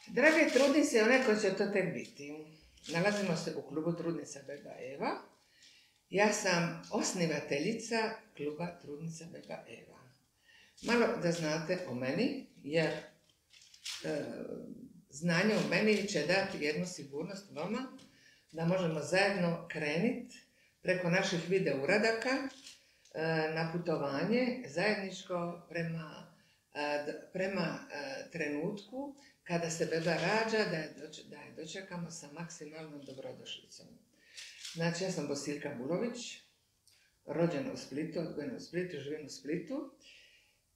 Drage trudnice, one koje će to tek biti, nalazimo se u klubu Trudnica Beba Eva. Ja sam osnivateljica kluba Trudnica Beba Eva. Malo da znate o meni, jer znanje o meni će dati jednu sigurnost vama da možemo zajedno krenuti preko naših video uradaka na putovanje zajedničko prema trenutku kada se beba rađa, da je dočekamo sa maksimalnom dobrodošlicom. Znači, ja sam Bosiljka Bulović, rođena u Splitu, odgojena u Splitu, živim u Splitu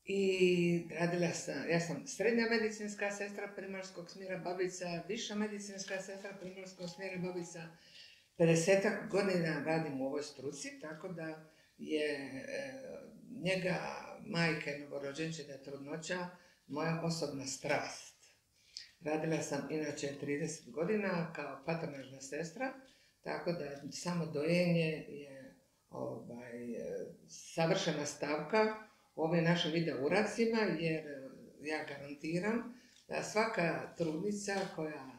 i ja sam srednja medicinska sestra primaljskog smjera Babica, viša medicinska sestra primaljskog smjera Babica, 50 godina radim u ovoj struci, tako da je njega majke, novorođenčeta, trudnoća moja osobna strast. Radila sam inače 30 godina kao patronažna sestra, tako da samo dojenje je savršena stavka u ovim našim video uradcima, jer ja garantiram da svaka trudnica koja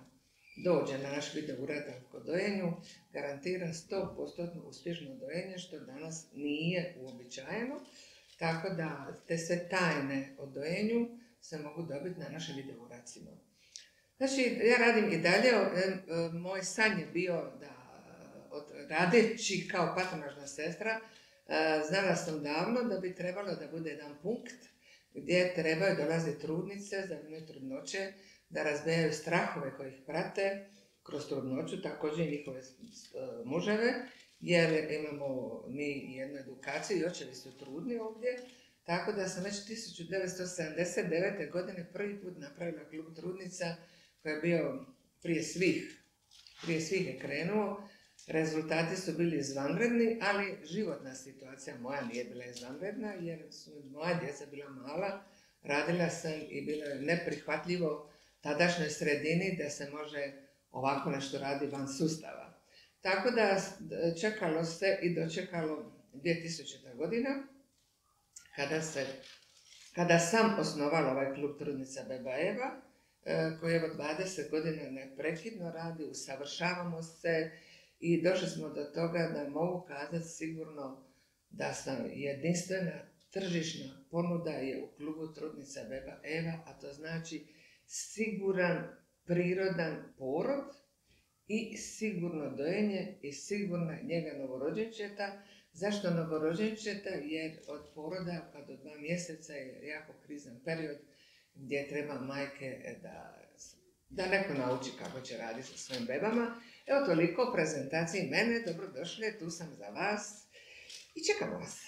dođe na naš video uradak o dojenju garantira 100% uspješno dojenje, što danas nije uobičajeno. Tako da te sve tajne o dojenju se mogu dobiti na našim video uradcima. Znači, ja radim i dalje. Moj san je bio da, radeći kao patronažna sestra, znala sam davno da bi trebalo da bude jedan punkt gdje trebaju dolaziti trudnice za vrijeme trudnoće, da razbijaju strahove koji ih prate kroz trudnoću, također i njihove muževe, jer imamo mi jednu edukaciju i očevi su trudni ovdje, tako da sam već 1979. godine prvi put napravila klub trudnica koji je bio prije svih je krenuo. Rezultati su bili izvanredni, ali životna situacija moja nije bila izvanredna, jer su moja djeca bila mala, radila sam i bilo je neprihvatljivo tadašnjoj sredini da se može ovako nešto radi van sustava. Tako da čekalo se i dočekalo 2000. godina, kada sam osnovala ovaj klub Trudnica Beba Eva, koji evo 20 godina neprekidno radi, usavršavamo se i došli smo do toga da mogu kazati sigurno da sam jedinstvena tržišna ponuda je u klubu Trudnica Beba Eva, a to znači siguran, prirodan porod i sigurno dojenje i sigurna njega novorođenčeta. Zašto novorođenčeta? Jer od poroda pa do 2 mjeseca je jako krizan period gdje treba majke da neko nauči kako će raditi sa svojim bebama. Evo toliko o prezentaciji mene, dobrodošli, tu sam za vas i čekamo vas.